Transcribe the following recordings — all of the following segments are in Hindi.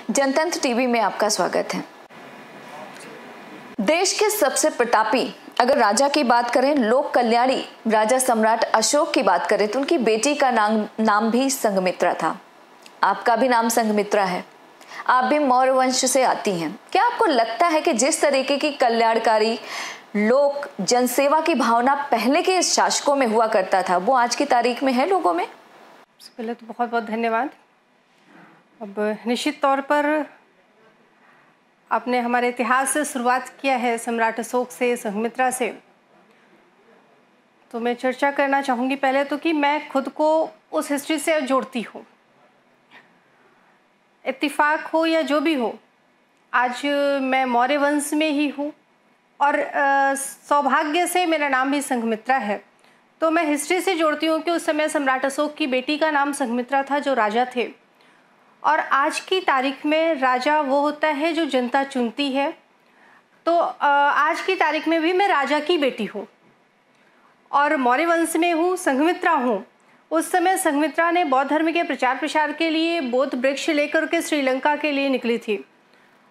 जनतंत्र टीवी में आपका स्वागत है। देश के सबसे प्रतापी अगर राजा की बात करें, लोक कल्याणी राजा सम्राट अशोक की बात करें तो उनकी बेटी का नाम भी संघमित्रा था। आपका भी नाम संघमित्रा है, आप भी मौर्य वंश से आती हैं। क्या आपको लगता है कि जिस तरीके की कल्याणकारी लोक जनसेवा की भावना पहले के शासकों में हुआ करता था वो आज की तारीख में है लोगों में? पहले तो बहुत बहुत धन्यवाद। अब निश्चित तौर पर आपने हमारे इतिहास से शुरुआत किया है, सम्राट अशोक से, संघमित्रा से, तो मैं चर्चा करना चाहूँगी पहले तो कि मैं खुद को उस हिस्ट्री से जोड़ती हूँ। इत्तेफाक हो या जो भी हो, आज मैं मौर्य वंश में ही हूँ और सौभाग्य से मेरा नाम भी संघमित्रा है। तो मैं हिस्ट्री से जोड़ती हूँ कि उस समय सम्राट अशोक की बेटी का नाम संघमित्रा था जो राजा थे, और आज की तारीख में राजा वो होता है जो जनता चुनती है। तो आज की तारीख में भी मैं राजा की बेटी हूँ और मौर्य वंश में हूँ, संघमित्रा हूँ। उस समय संघमित्रा ने बौद्ध धर्म के प्रचार प्रसार के लिए बौद्ध वृक्ष लेकर के श्रीलंका के लिए निकली थी।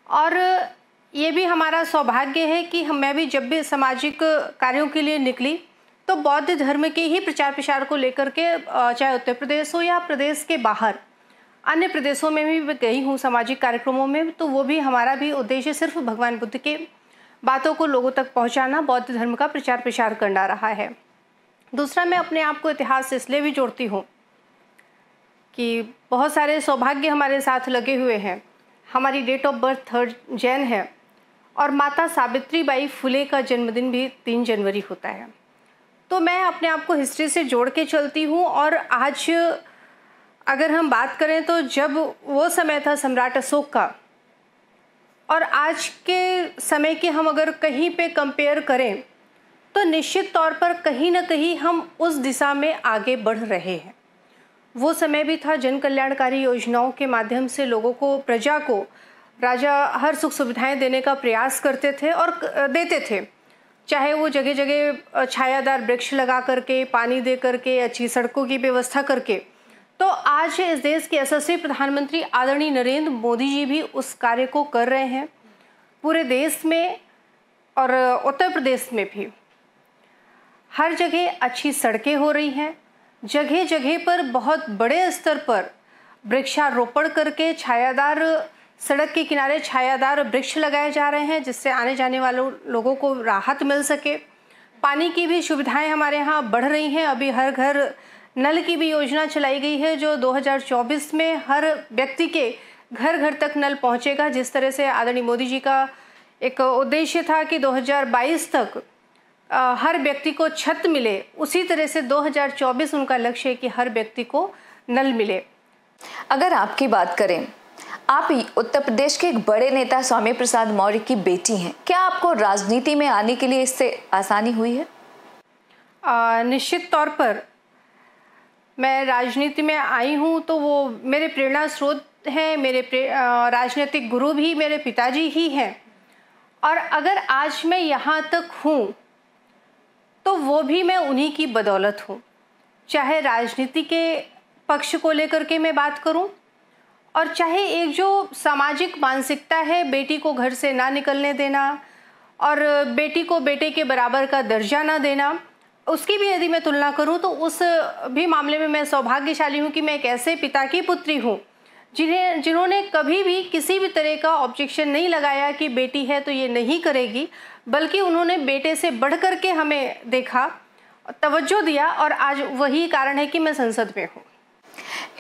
और ये भी हमारा सौभाग्य है कि मैं भी जब भी सामाजिक कार्यों के लिए निकली तो बौद्ध धर्म के ही प्रचार प्रसार को लेकर के, चाहे उत्तर प्रदेश हो या प्रदेश के बाहर अन्य प्रदेशों में भी गई हूँ सामाजिक कार्यक्रमों में। तो वो भी हमारा भी उद्देश्य सिर्फ भगवान बुद्ध के बातों को लोगों तक पहुँचाना, बौद्ध धर्म का प्रचार प्रसार करना रहा है। दूसरा, मैं अपने आप को इतिहास से इसलिए भी जोड़ती हूँ कि बहुत सारे सौभाग्य हमारे साथ लगे हुए हैं। हमारी डेट ऑफ बर्थ 3 जैन है और माता सावित्रीबाई फुले का जन्मदिन भी 3 जनवरी होता है। तो मैं अपने आप को हिस्ट्री से जोड़ के चलती हूँ। और आज अगर हम बात करें तो जब वो समय था सम्राट अशोक का और आज के समय के हम अगर कहीं पे कंपेयर करें तो निश्चित तौर पर कहीं ना कहीं हम उस दिशा में आगे बढ़ रहे हैं। वो समय भी था जन कल्याणकारी योजनाओं के माध्यम से लोगों को, प्रजा को राजा हर सुख सुविधाएं देने का प्रयास करते थे और देते थे, चाहे वो जगह जगह छायादार वृक्ष लगा करके, पानी दे करके, अच्छी सड़कों की व्यवस्था करके। तो आज इस देश के यशस्वी प्रधानमंत्री आदरणीय नरेंद्र मोदी जी भी उस कार्य को कर रहे हैं। पूरे देश में और उत्तर प्रदेश में भी हर जगह अच्छी सड़कें हो रही हैं। जगह जगह पर बहुत बड़े स्तर पर वृक्षारोपण करके छायादार सड़क के किनारे छायादार वृक्ष लगाए जा रहे हैं, जिससे आने जाने वालों लोगों को राहत मिल सके। पानी की भी सुविधाएं हमारे यहाँ बढ़ रही हैं। अभी हर घर नल की भी योजना चलाई गई है जो 2024 में हर व्यक्ति के घर घर तक नल पहुँचेगा। जिस तरह से आदरणीय मोदी जी का एक उद्देश्य था कि 2022 तक हर व्यक्ति को छत मिले, उसी तरह से 2024 उनका लक्ष्य है कि हर व्यक्ति को नल मिले। अगर आपकी बात करें, आप उत्तर प्रदेश के एक बड़े नेता स्वामी प्रसाद मौर्य की बेटी हैं, क्या आपको राजनीति में आने के लिए इससे आसानी हुई है? निश्चित तौर पर मैं राजनीति में आई हूँ तो वो मेरे प्रेरणा स्रोत हैं। मेरे राजनीतिक गुरु भी मेरे पिताजी ही हैं, और अगर आज मैं यहाँ तक हूँ तो वो भी मैं उन्हीं की बदौलत हूँ। चाहे राजनीति के पक्ष को लेकर के मैं बात करूँ, और चाहे एक जो सामाजिक मानसिकता है, बेटी को घर से ना निकलने देना और बेटी को बेटे के बराबर का दर्जा ना देना, उसकी भी यदि मैं तुलना करूं तो उस भी मामले में मैं सौभाग्यशाली हूं कि मैं एक ऐसे पिता की पुत्री हूं जिन्होंने कभी भी किसी भी तरह का ऑब्जेक्शन नहीं लगाया कि बेटी है तो ये नहीं करेगी, बल्कि उन्होंने बेटे से बढ़ कर के हमें देखा, तवज्जो दिया, और आज वही कारण है कि मैं संसद में हूँ।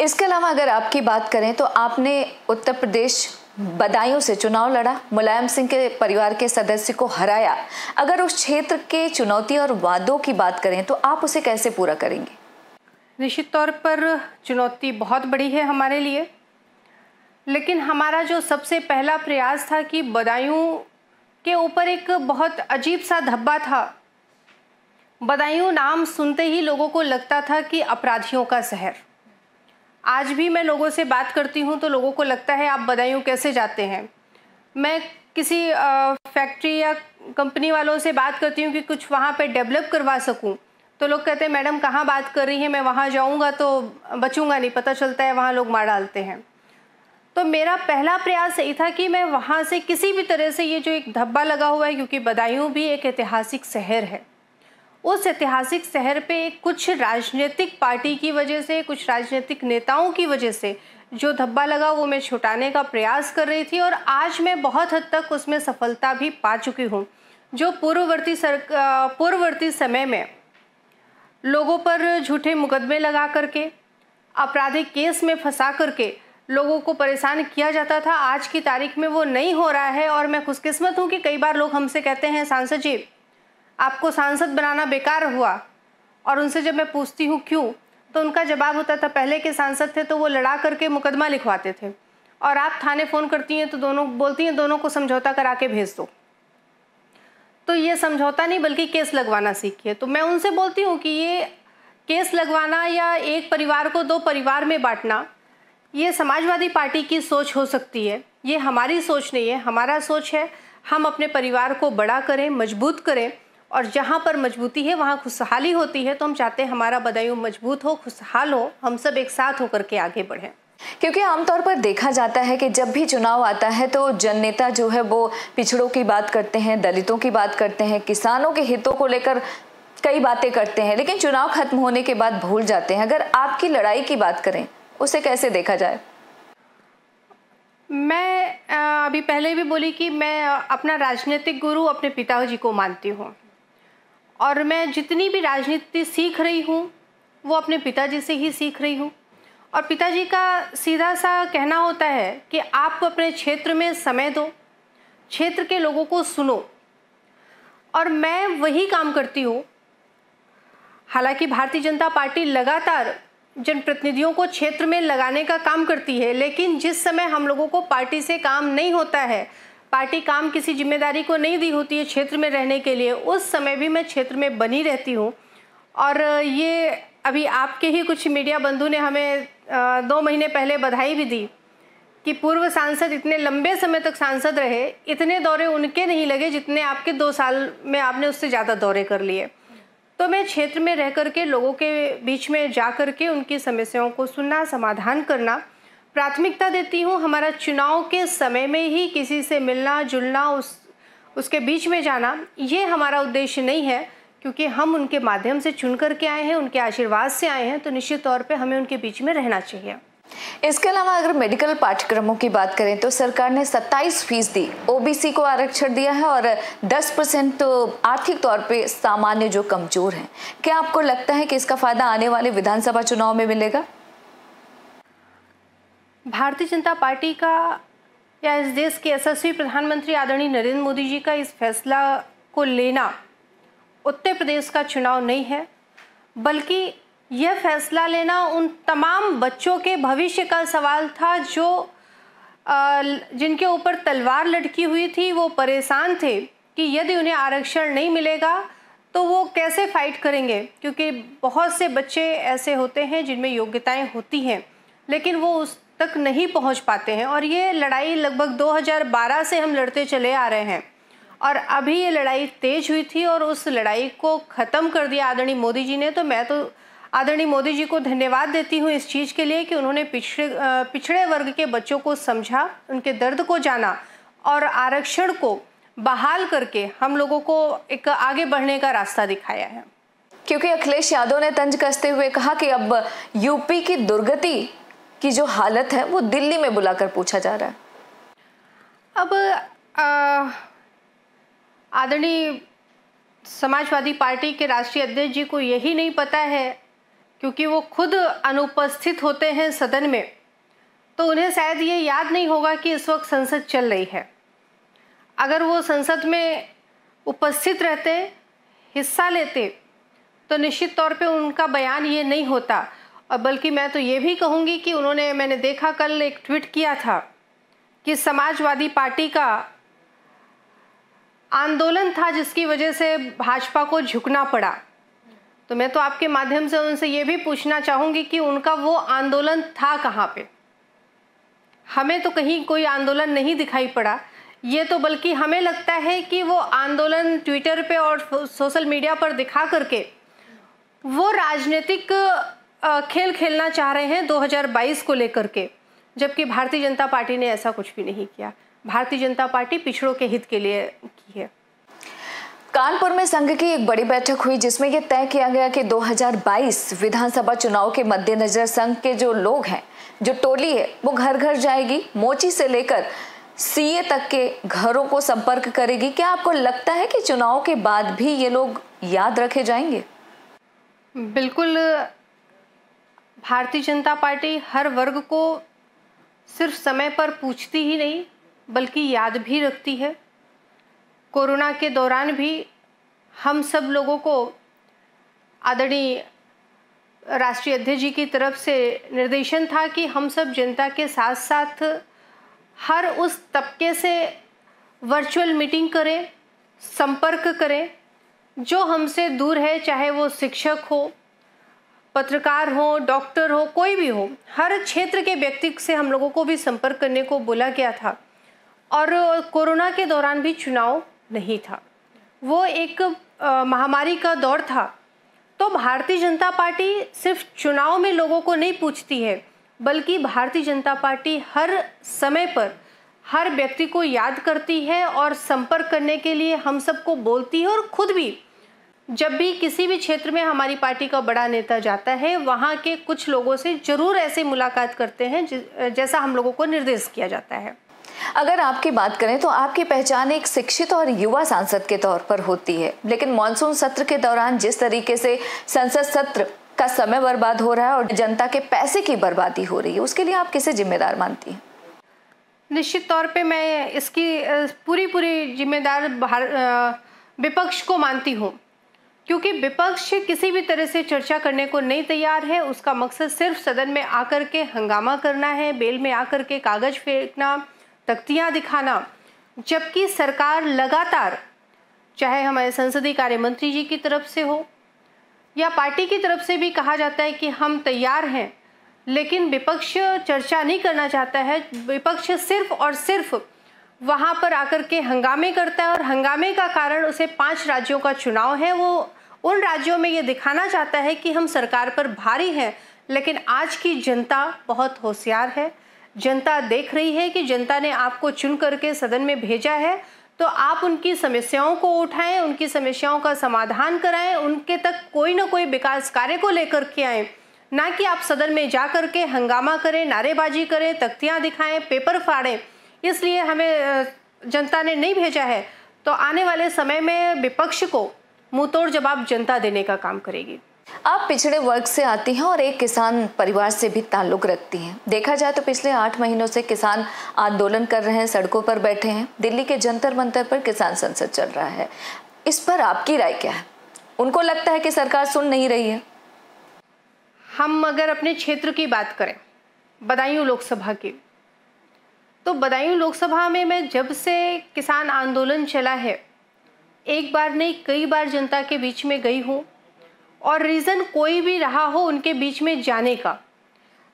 इसके अलावा अगर आपकी बात करें तो आपने उत्तर प्रदेश बदायूं से चुनाव लड़ा, मुलायम सिंह के परिवार के सदस्य को हराया। अगर उस क्षेत्र के चुनौती और वादों की बात करें तो आप उसे कैसे पूरा करेंगे? निश्चित तौर पर चुनौती बहुत बड़ी है हमारे लिए, लेकिन हमारा जो सबसे पहला प्रयास था कि बदायूं के ऊपर एक बहुत अजीब सा धब्बा था। बदायूं नाम सुनते ही लोगों को लगता था कि अपराधियों का शहर। आज भी मैं लोगों से बात करती हूँ तो लोगों को लगता है आप बदायूं कैसे जाते हैं। मैं किसी फैक्ट्री या कंपनी वालों से बात करती हूँ कि कुछ वहाँ पे डेवलप करवा सकूँ, तो लोग कहते हैं मैडम कहाँ बात कर रही हैं, मैं वहाँ जाऊँगा तो बचूँगा नहीं, पता चलता है वहाँ लोग मार डालते हैं। तो मेरा पहला प्रयास यही था कि मैं वहाँ से किसी भी तरह से, ये जो एक धब्बा लगा हुआ है, क्योंकि बदायूं भी एक ऐतिहासिक शहर है, उस ऐतिहासिक शहर पे कुछ राजनीतिक पार्टी की वजह से, कुछ राजनीतिक नेताओं की वजह से जो धब्बा लगा वो मैं छुटाने का प्रयास कर रही थी, और आज मैं बहुत हद तक उसमें सफलता भी पा चुकी हूँ। जो पूर्ववर्ती समय में लोगों पर झूठे मुकदमे लगा करके, आपराधिक केस में फंसा करके लोगों को परेशान किया जाता था, आज की तारीख में वो नहीं हो रहा है। और मैं खुशकिस्मत हूँ कि कई बार लोग हमसे कहते हैं, सांसद जी आपको सांसद बनाना बेकार हुआ, और उनसे जब मैं पूछती हूँ क्यों, तो उनका जवाब होता था पहले के सांसद थे तो वो लड़ा करके मुकदमा लिखवाते थे, और आप थाने फ़ोन करती हैं तो दोनों बोलती हैं दोनों को समझौता करा के भेज दो। तो ये समझौता नहीं बल्कि केस लगवाना सीखिए। तो मैं उनसे बोलती हूँ कि ये केस लगवाना या एक परिवार को दो परिवार में बांटना, ये समाजवादी पार्टी की सोच हो सकती है, ये हमारी सोच नहीं है। हमारा सोच है हम अपने परिवार को बड़ा करें, मजबूत करें, और जहाँ पर मजबूती है वहाँ खुशहाली होती है। तो हम चाहते हैं हमारा बदायूं मजबूत हो, खुशहाल हो, हम सब एक साथ होकर के आगे बढ़ें। क्योंकि आमतौर पर देखा जाता है कि जब भी चुनाव आता है तो जननेता जो है वो पिछड़ों की बात करते हैं, दलितों की बात करते हैं, किसानों के हितों को लेकर कई बातें करते हैं, लेकिन चुनाव खत्म होने के बाद भूल जाते हैं। अगर आपकी लड़ाई की बात करें, उसे कैसे देखा जाए? मैं अभी पहले भी बोली कि मैं अपना राजनीतिक गुरु अपने पिताजी को मानती हूँ, और मैं जितनी भी राजनीति सीख रही हूँ वो अपने पिताजी से ही सीख रही हूँ। और पिताजी का सीधा सा कहना होता है कि आप अपने क्षेत्र में समय दो, क्षेत्र के लोगों को सुनो, और मैं वही काम करती हूँ। हालांकि भारतीय जनता पार्टी लगातार जनप्रतिनिधियों को क्षेत्र में लगाने का काम करती है, लेकिन जिस समय हम लोगों को पार्टी से काम नहीं होता है, पार्टी काम किसी जिम्मेदारी को नहीं दी होती है क्षेत्र में रहने के लिए, उस समय भी मैं क्षेत्र में बनी रहती हूँ। और ये अभी आपके ही कुछ मीडिया बंधु ने हमें 2 महीने पहले बधाई भी दी कि पूर्व सांसद इतने लंबे समय तक सांसद रहे, इतने दौरे उनके नहीं लगे जितने आपके 2 साल में आपने उससे ज़्यादा दौरे कर लिए। तो मैं क्षेत्र में रह करके लोगों के बीच में जा करके उनकी समस्याओं को सुनना, समाधान करना प्राथमिकता देती हूँ। हमारा चुनाव के समय में ही किसी से मिलना जुलना, उसके बीच में जाना, ये हमारा उद्देश्य नहीं है, क्योंकि हम उनके माध्यम से चुन करके आए हैं, उनके आशीर्वाद से आए हैं, तो निश्चित तौर पे हमें उनके बीच में रहना चाहिए। इसके अलावा अगर मेडिकल पाठ्यक्रमों की बात करें तो सरकार ने 27% ओबीसी को आरक्षण दिया है और 10% आर्थिक तौर पे सामान्य जो कमजोर हैं। क्या आपको लगता है कि इसका फायदा आने वाले विधानसभा चुनाव में मिलेगा? भारतीय जनता पार्टी का या इस देश के यशस्वी प्रधानमंत्री आदरणीय नरेंद्र मोदी जी का इस फैसला को लेना उत्तर प्रदेश का चुनाव नहीं है, बल्कि यह फैसला लेना उन तमाम बच्चों के भविष्य का सवाल था जो जिनके ऊपर तलवार लटकी हुई थी। वो परेशान थे कि यदि उन्हें आरक्षण नहीं मिलेगा तो वो कैसे फाइट करेंगे, क्योंकि बहुत से बच्चे ऐसे होते हैं जिनमें योग्यताएं होती हैं लेकिन वो उस तक नहीं पहुंच पाते हैं। और ये लड़ाई लगभग 2012 से हम लड़ते चले आ रहे हैं, और अभी ये लड़ाई तेज हुई थी और उस लड़ाई को ख़त्म कर दिया आदरणीय मोदी जी ने। तो मैं तो आदरणीय मोदी जी को धन्यवाद देती हूँ इस चीज़ के लिए कि उन्होंने पिछड़े वर्ग के बच्चों को समझा, उनके दर्द को जाना और आरक्षण को बहाल करके हम लोगों को एक आगे बढ़ने का रास्ता दिखाया है। क्योंकि अखिलेश यादव ने तंज कसते हुए कहा कि अब यूपी की दुर्गति की जो हालत है वो दिल्ली में बुलाकर पूछा जा रहा है। अब आदरणीय समाजवादी पार्टी के राष्ट्रीय अध्यक्ष जी को यही नहीं पता है, क्योंकि वो खुद अनुपस्थित होते हैं सदन में, तो उन्हें शायद ये याद नहीं होगा कि इस वक्त संसद चल रही है। अगर वो संसद में उपस्थित रहते, हिस्सा लेते, तो निश्चित तौर पे उनका बयान ये नहीं होता। और बल्कि मैं तो ये भी कहूँगी कि मैंने देखा कल एक ट्वीट किया था कि समाजवादी पार्टी का आंदोलन था जिसकी वजह से भाजपा को झुकना पड़ा। तो मैं तो आपके माध्यम से उनसे ये भी पूछना चाहूँगी कि उनका वो आंदोलन था कहाँ पे? हमें तो कहीं कोई आंदोलन नहीं दिखाई पड़ा। ये तो बल्कि हमें लगता है कि वो आंदोलन ट्विटर पे और सोशल मीडिया पर दिखा करके वो राजनीतिक खेल खेलना चाह रहे हैं 2022 को लेकर के, जबकि भारतीय जनता पार्टी ने ऐसा कुछ भी नहीं किया। भारतीय जनता पार्टी पिछड़ों के हित के लिए की है। कानपुर में संघ की एक बड़ी बैठक हुई जिसमें यह तय किया गया कि 2022 विधानसभा चुनाव के मद्देनजर संघ के जो लोग हैं, जो टोली है, वो घर घर जाएगी, मोची से लेकर सीए तक के घरों को संपर्क करेगी। क्या आपको लगता है कि चुनाव के बाद भी ये लोग याद रखे जाएंगे? बिल्कुल। भारतीय जनता पार्टी हर वर्ग को सिर्फ समय पर पूछती ही नहीं बल्कि याद भी रखती है। कोरोना के दौरान भी हम सब लोगों को आदरणीय राष्ट्रीय अध्यक्ष जी की तरफ से निर्देशन था कि हम सब जनता के साथ साथ हर उस तबके से वर्चुअल मीटिंग करें, संपर्क करें जो हमसे दूर है, चाहे वो शिक्षक हो, पत्रकार हो, डॉक्टर हो, कोई भी हो। हर क्षेत्र के व्यक्ति से हम लोगों को भी संपर्क करने को बोला गया था। और कोरोना के दौरान भी चुनाव नहीं था, वो एक महामारी का दौर था। तो भारतीय जनता पार्टी सिर्फ चुनाव में लोगों को नहीं पूछती है बल्कि भारतीय जनता पार्टी हर समय पर हर व्यक्ति को याद करती है और संपर्क करने के लिए हम सबको बोलती है। और खुद भी जब भी किसी भी क्षेत्र में हमारी पार्टी का बड़ा नेता जाता है, वहाँ के कुछ लोगों से जरूर ऐसे मुलाकात करते हैं जैसा हम लोगों को निर्देश किया जाता है। अगर आपकी बात करें तो आपकी पहचान एक शिक्षित और युवा सांसद के तौर पर होती है, लेकिन मॉनसून सत्र के दौरान जिस तरीके से संसद सत्र का समय बर्बाद हो रहा है और जनता के पैसे की बर्बादी हो रही है, उसके लिए आप किसे जिम्मेदार मानती हैं? निश्चित तौर पे मैं इसकी पूरी जिम्मेदार विपक्ष को मानती हूँ, क्योंकि विपक्ष किसी भी तरह से चर्चा करने को नहीं तैयार है। उसका मकसद सिर्फ सदन में आकर के हंगामा करना है, बेल में आकर के कागज फेंकना, तख्तियां दिखाना। जबकि सरकार लगातार, चाहे हमारे संसदीय कार्य मंत्री जी की तरफ से हो या पार्टी की तरफ से भी कहा जाता है कि हम तैयार हैं, लेकिन विपक्ष चर्चा नहीं करना चाहता है। विपक्ष सिर्फ और सिर्फ वहाँ पर आकर के हंगामे करता है और हंगामे का कारण उसे 5 राज्यों का चुनाव है। वो उन राज्यों में ये दिखाना चाहता है कि हम सरकार पर भारी हैं, लेकिन आज की जनता बहुत होशियार है। जनता देख रही है कि जनता ने आपको चुन करके सदन में भेजा है, तो आप उनकी समस्याओं को उठाएं, उनकी समस्याओं का समाधान कराएं, उनके तक कोई ना कोई विकास कार्य को लेकर के आएं, ना कि आप सदन में जा कर के हंगामा करें, नारेबाजी करें, तख्तियां दिखाएं, पेपर फाड़ें। इसलिए हमें जनता ने नहीं भेजा है, तो आने वाले समय में विपक्ष को मुंहतोड़ जवाब जनता देने का काम करेगी। आप पिछड़े वर्ग से आती हैं और एक किसान परिवार से भी ताल्लुक रखती हैं। देखा जाए तो पिछले 8 महीनों से किसान आंदोलन कर रहे हैं, सड़कों पर बैठे हैं। दिल्ली के जंतर मंतर पर किसान संसद चल रहा है, इस पर आपकी राय क्या है? उनको लगता है कि सरकार सुन नहीं रही है? हम अगर अपने क्षेत्र की बात करें, बदायूं लोकसभा की, तो बदायूं लोकसभा में मैं जब से किसान आंदोलन चला है, एक बार नहीं कई बार जनता के बीच में गई हूँ। और रीज़न कोई भी रहा हो उनके बीच में जाने का,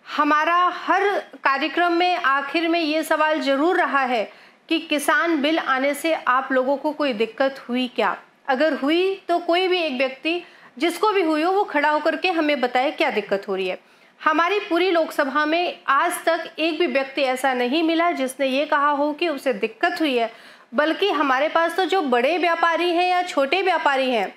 हमारा हर कार्यक्रम में आखिर में ये सवाल ज़रूर रहा है कि किसान बिल आने से आप लोगों को कोई दिक्कत हुई क्या? अगर हुई तो कोई भी एक व्यक्ति जिसको भी हुई हो वो खड़ा होकर के हमें बताए क्या दिक्कत हो रही है। हमारी पूरी लोकसभा में आज तक एक भी व्यक्ति ऐसा नहीं मिला जिसने ये कहा हो कि उसे दिक्कत हुई है, बल्कि हमारे पास तो जो बड़े व्यापारी हैं या छोटे व्यापारी हैं,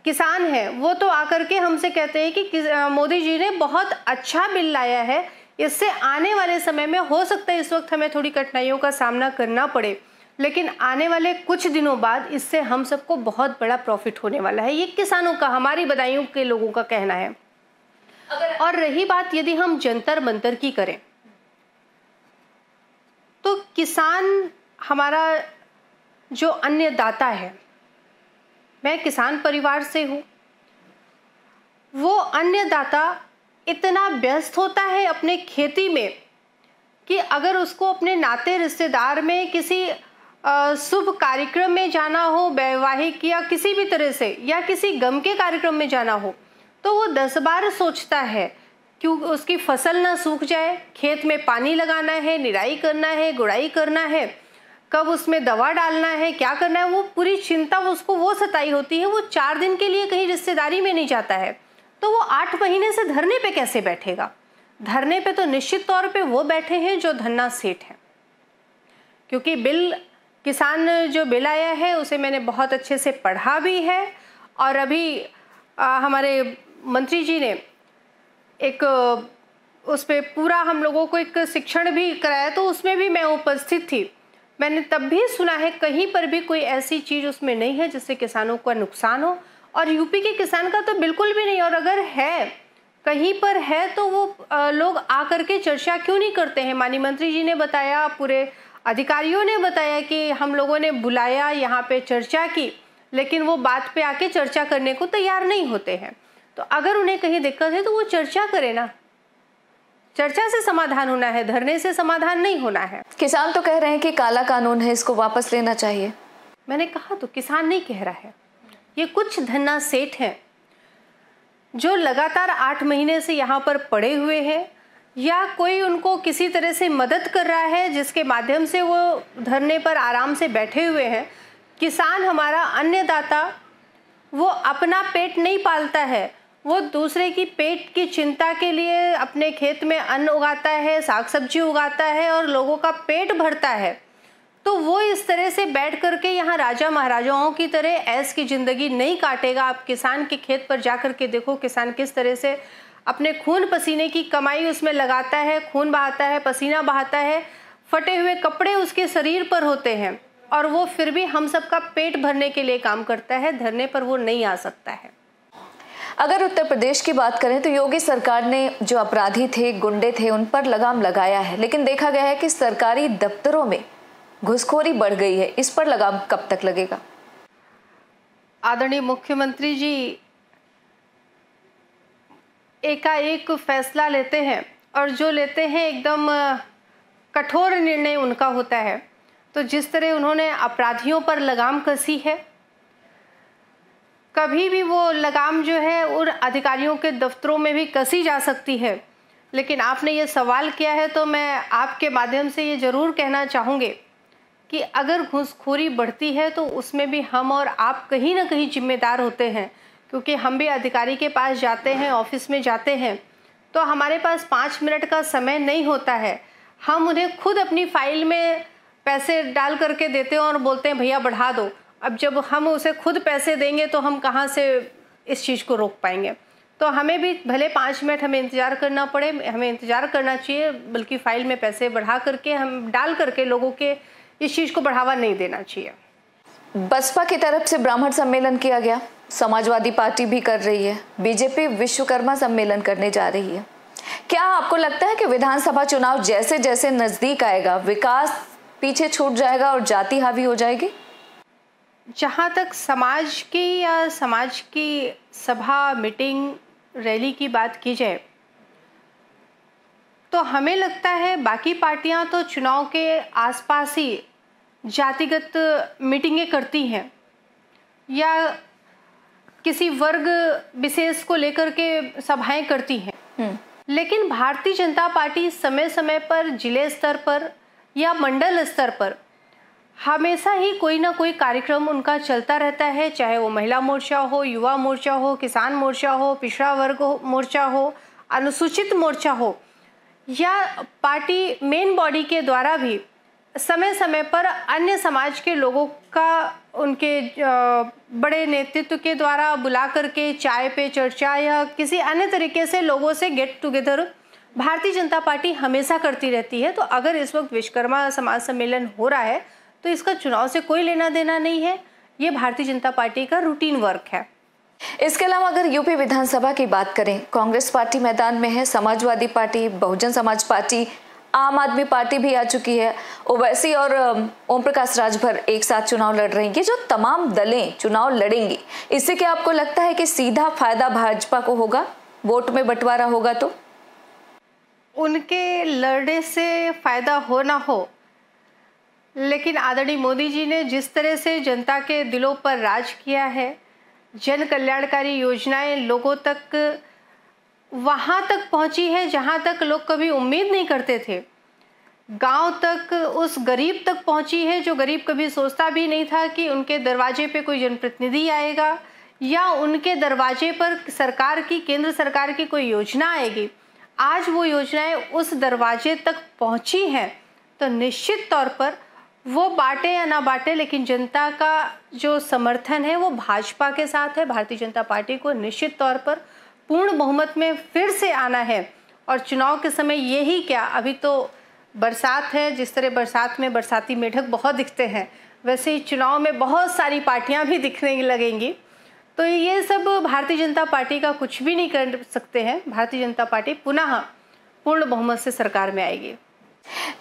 किसान हैं, वो तो आकर के हमसे कहते हैं कि मोदी जी ने बहुत अच्छा बिल लाया है, इससे आने वाले समय में हो सकता है इस वक्त हमें थोड़ी कठिनाइयों का सामना करना पड़े, लेकिन आने वाले कुछ दिनों बाद इससे हम सबको बहुत बड़ा प्रॉफिट होने वाला है। ये किसानों का, हमारी बदायूं के लोगों का कहना है। और रही बात यदि हम जंतर मंतर की करें, तो किसान हमारा जो अन्नदाता है, मैं किसान परिवार से हूँ, वो अन्नदाता इतना व्यस्त होता है अपने खेती में कि अगर उसको अपने नाते रिश्तेदार में किसी शुभ कार्यक्रम में जाना हो, वैवाहिक या किसी भी तरह से, या किसी गम के कार्यक्रम में जाना हो, तो वो 10 बार सोचता है कि उसकी फसल ना सूख जाए, खेत में पानी लगाना है, निराई करना है, गुड़ाई करना है, कब उसमें दवा डालना है, क्या करना है, वो पूरी चिंता उसको वो सताई होती है। वो 4 दिन के लिए कहीं रिश्तेदारी में नहीं जाता है, तो वो 8 महीने से धरने पे कैसे बैठेगा? धरने पे तो निश्चित तौर पे वो बैठे हैं जो धन्ना सेठ हैं, क्योंकि बिल किसान जो बिल आया है उसे मैंने बहुत अच्छे से पढ़ा भी है। और अभी हमारे मंत्री जी ने एक उस पर पूरा हम लोगों को एक शिक्षण भी कराया, तो उसमें भी मैं उपस्थित थी। मैंने तब भी सुना है कहीं पर भी कोई ऐसी चीज़ उसमें नहीं है जिससे किसानों का नुकसान हो, और यूपी के किसान का तो बिल्कुल भी नहीं। और अगर है कहीं पर है तो वो लोग आकर के चर्चा क्यों नहीं करते हैं। माननीय मंत्री जी ने बताया, पूरे अधिकारियों ने बताया कि हम लोगों ने बुलाया, यहाँ पे चर्चा की, लेकिन वो बात पे आके चर्चा करने को तैयार नहीं होते हैं। तो अगर उन्हें कहीं दिक्कत है तो वो चर्चा करे ना, चर्चा से समाधान होना है, धरने से समाधान नहीं होना है। किसान तो कह रहे हैं कि काला कानून है, इसको वापस लेना चाहिए। मैंने कहा तो किसान नहीं कह रहा है, ये कुछ धन्ना सेठ हैं जो लगातार 8 महीने से यहाँ पर पड़े हुए हैं, या कोई उनको किसी तरह से मदद कर रहा है जिसके माध्यम से वो धरने पर आराम से बैठे हुए हैं। किसान हमारा अन्नदाता, वो अपना पेट नहीं पालता है, वो दूसरे की पेट की चिंता के लिए अपने खेत में अन्न उगाता है, साग सब्जी उगाता है और लोगों का पेट भरता है। तो वो इस तरह से बैठ करके यहाँ राजा महाराजाओं की तरह ऐश की ज़िंदगी नहीं काटेगा। आप किसान के खेत पर जा कर के देखो, किसान किस तरह से अपने खून पसीने की कमाई उसमें लगाता है, खून बहाता है, पसीना बहाता है, फटे हुए कपड़े उसके शरीर पर होते हैं, और वो फिर भी हम सबका पेट भरने के लिए काम करता है। धरने पर वो नहीं आ सकता है। अगर उत्तर प्रदेश की बात करें तो योगी सरकार ने जो अपराधी थे, गुंडे थे, उन पर लगाम लगाया है, लेकिन देखा गया है कि सरकारी दफ्तरों में घुसखोरी बढ़ गई है। इस पर लगाम कब तक लगेगा? आदरणीय मुख्यमंत्री जी एकाएक फैसला लेते हैं, और जो लेते हैं एकदम कठोर निर्णय उनका होता है। तो जिस तरह उन्होंने अपराधियों पर लगाम कसी है, कभी भी वो लगाम जो है उन अधिकारियों के दफ्तरों में भी कसी जा सकती है। लेकिन आपने ये सवाल किया है तो मैं आपके माध्यम से ये ज़रूर कहना चाहूँगी कि अगर घूसखोरी बढ़ती है तो उसमें भी हम और आप कहीं ना कहीं जिम्मेदार होते हैं, क्योंकि हम भी अधिकारी के पास जाते हैं, ऑफिस में जाते हैं, तो हमारे पास 5 मिनट का समय नहीं होता है। हम उन्हें खुद अपनी फाइल में पैसे डाल करके देते हैं और बोलते हैं भैया बढ़ा दो। अब जब हम उसे खुद पैसे देंगे तो हम कहाँ से इस चीज़ को रोक पाएंगे। तो हमें भी भले 5 मिनट हमें इंतज़ार करना पड़े, हमें इंतज़ार करना चाहिए, बल्कि फाइल में पैसे बढ़ा करके हम डाल करके लोगों के इस चीज़ को बढ़ावा नहीं देना चाहिए। बसपा की तरफ से ब्राह्मण सम्मेलन किया गया, समाजवादी पार्टी भी कर रही है, बीजेपी विश्वकर्मा सम्मेलन करने जा रही है। क्या आपको लगता है कि विधानसभा चुनाव जैसे जैसे नजदीक आएगा विकास पीछे छूट जाएगा और जाति हावी हो जाएगी? जहाँ तक समाज की या समाज की सभा, मीटिंग, रैली की बात की जाए तो हमें लगता है बाकी पार्टियां तो चुनाव के आसपास ही जातिगत मीटिंगें करती हैं या किसी वर्ग विशेष को लेकर के सभाएं करती हैं। लेकिन भारतीय जनता पार्टी समय समय पर जिले स्तर पर या मंडल स्तर पर हमेशा ही कोई ना कोई कार्यक्रम उनका चलता रहता है, चाहे वो महिला मोर्चा हो, युवा मोर्चा हो, किसान मोर्चा हो, पिछड़ा वर्ग मोर्चा हो, अनुसूचित मोर्चा हो, या पार्टी मेन बॉडी के द्वारा भी समय समय पर अन्य समाज के लोगों का उनके बड़े नेतृत्व के द्वारा बुला करके चाय पे चर्चा या किसी अन्य तरीके से लोगों से get together Bharatiya Janata party हमेशा करती रहती है। तो अगर इस वक्त विश्वकर्मा समाज सम्मेलन हो रहा है तो इसका चुनाव से कोई लेना देना नहीं है, ये भारतीय जनता पार्टी का रूटीन वर्क है। इसके अलावा अगर यूपी विधानसभा की बात करें, कांग्रेस पार्टी मैदान में है, समाजवादी पार्टी, बहुजन समाज पार्टी, आम आदमी पार्टी भी आ चुकी है, ओवैसी और ओम प्रकाश राजभर एक साथ चुनाव लड़ रही हैं। ये जो तमाम दलें चुनाव लड़ेंगी, इससे क्या आपको लगता है कि सीधा फायदा भाजपा को होगा, वोट में बंटवारा होगा? तो उनके लड़ने से फायदा हो ना हो, लेकिन आदरणीय मोदी जी ने जिस तरह से जनता के दिलों पर राज किया है, जन कल्याणकारी योजनाएं लोगों तक वहाँ तक पहुँची है जहाँ तक लोग कभी उम्मीद नहीं करते थे। गांव तक, उस गरीब तक पहुँची है जो गरीब कभी सोचता भी नहीं था कि उनके दरवाजे पे कोई जनप्रतिनिधि आएगा या उनके दरवाजे पर सरकार की, केंद्र सरकार की कोई योजना आएगी। आज वो योजनाएं उस दरवाजे तक पहुंची हैं, तो निश्चित तौर पर वो बांटे या ना बांटे, लेकिन जनता का जो समर्थन है वो भाजपा के साथ है। भारतीय जनता पार्टी को निश्चित तौर पर पूर्ण बहुमत में फिर से आना है। और चुनाव के समय यही क्या, अभी तो बरसात है, जिस तरह बरसात में बरसाती मेढक बहुत दिखते हैं, वैसे ही चुनाव में बहुत सारी पार्टियां भी दिखने लगेंगी। तो ये सब भारतीय जनता पार्टी का कुछ भी नहीं कर सकते हैं। भारतीय जनता पार्टी पुनः पूर्ण बहुमत से सरकार में आएगी।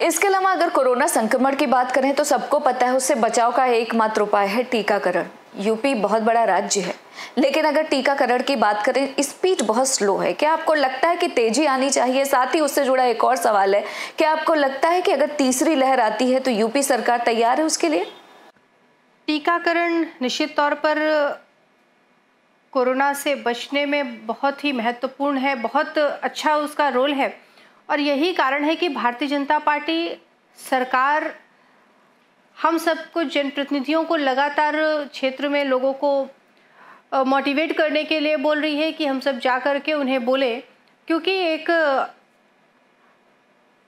इसके अलावा अगर कोरोना संक्रमण की बात करें तो सबको पता है उससे बचाव का एकमात्र उपाय है टीकाकरण। यूपी बहुत बड़ा राज्य है, लेकिन अगर टीकाकरण की बात करें स्पीड बहुत स्लो है। क्या आपको लगता है कि तेजी आनी चाहिए? साथ ही उससे जुड़ा एक और सवाल है, क्या आपको लगता है कि अगर तीसरी लहर आती है तो यूपी सरकार तैयार है उसके लिए? टीकाकरण निश्चित तौर पर कोरोना से बचने में बहुत ही महत्वपूर्ण है, बहुत अच्छा उसका रोल है। और यही कारण है कि भारतीय जनता पार्टी सरकार हम सबको, जनप्रतिनिधियों को लगातार क्षेत्र में लोगों को मोटिवेट करने के लिए बोल रही है कि हम सब जा कर के उन्हें बोले, क्योंकि एक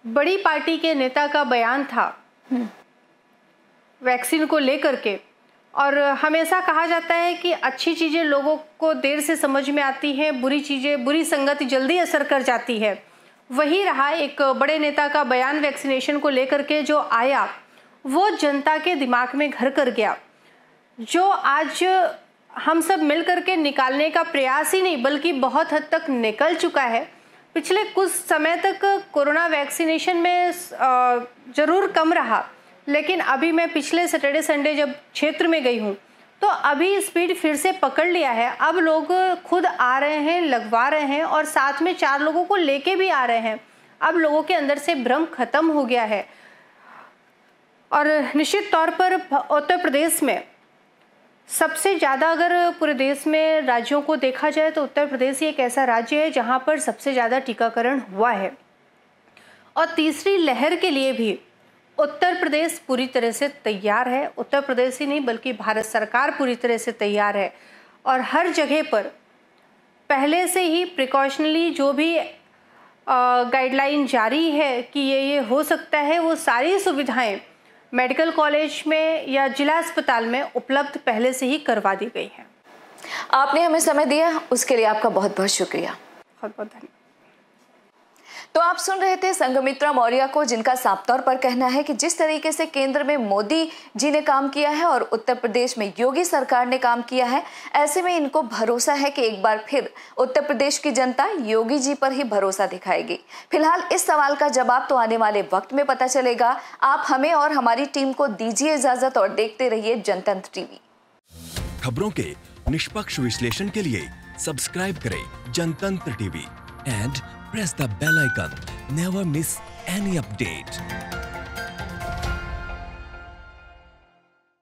बड़ी पार्टी के नेता का बयान था वैक्सीन को लेकर के। और हमेशा कहा जाता है कि अच्छी चीज़ें लोगों को देर से समझ में आती हैं, बुरी चीज़ें, बुरी संगति जल्दी असर कर जाती है। वही रहा, एक बड़े नेता का बयान वैक्सीनेशन को लेकर के जो आया वो जनता के दिमाग में घर कर गया, जो आज हम सब मिल कर के निकालने का प्रयास ही नहीं बल्कि बहुत हद तक निकल चुका है। पिछले कुछ समय तक कोरोना वैक्सीनेशन में ज़रूर कम रहा, लेकिन अभी मैं पिछले सैटरडे संडे जब क्षेत्र में गई हूँ तो अभी स्पीड फिर से पकड़ लिया है। अब लोग खुद आ रहे हैं, लगवा रहे हैं और साथ में 4 लोगों को लेके भी आ रहे हैं। अब लोगों के अंदर से भ्रम खत्म हो गया है। और निश्चित तौर पर उत्तर प्रदेश में सबसे ज़्यादा, अगर पूरे देश में राज्यों को देखा जाए तो उत्तर प्रदेश ही एक ऐसा राज्य है जहाँ पर सबसे ज़्यादा टीकाकरण हुआ है। और तीसरी लहर के लिए भी उत्तर प्रदेश पूरी तरह से तैयार है। उत्तर प्रदेश ही नहीं बल्कि भारत सरकार पूरी तरह से तैयार है। और हर जगह पर पहले से ही प्रिकॉशनली जो भी गाइडलाइन जारी है कि ये हो सकता है, वो सारी सुविधाएं मेडिकल कॉलेज में या जिला अस्पताल में उपलब्ध पहले से ही करवा दी गई हैं। आपने हमें समय दिया, उसके लिए आपका बहुत बहुत शुक्रिया। बहुत बहुत धन्यवाद। तो आप सुन रहे थे संघमित्रा मौर्य को, जिनका साफ तौर पर कहना है कि जिस तरीके से केंद्र में मोदी जी ने काम किया है और उत्तर प्रदेश में योगी सरकार ने काम किया है, ऐसे में इनको भरोसा है कि एक बार फिर उत्तर प्रदेश की जनता योगी जी पर ही भरोसा दिखाएगी। फिलहाल इस सवाल का जवाब तो आने वाले वक्त में पता चलेगा। आप हमें और हमारी टीम को दीजिए इजाजत और देखते रहिए जनतंत्र टीवी। खबरों के निष्पक्ष विश्लेषण के लिए सब्सक्राइब करें जनतंत्र TV and press the bell icon. Never miss any update.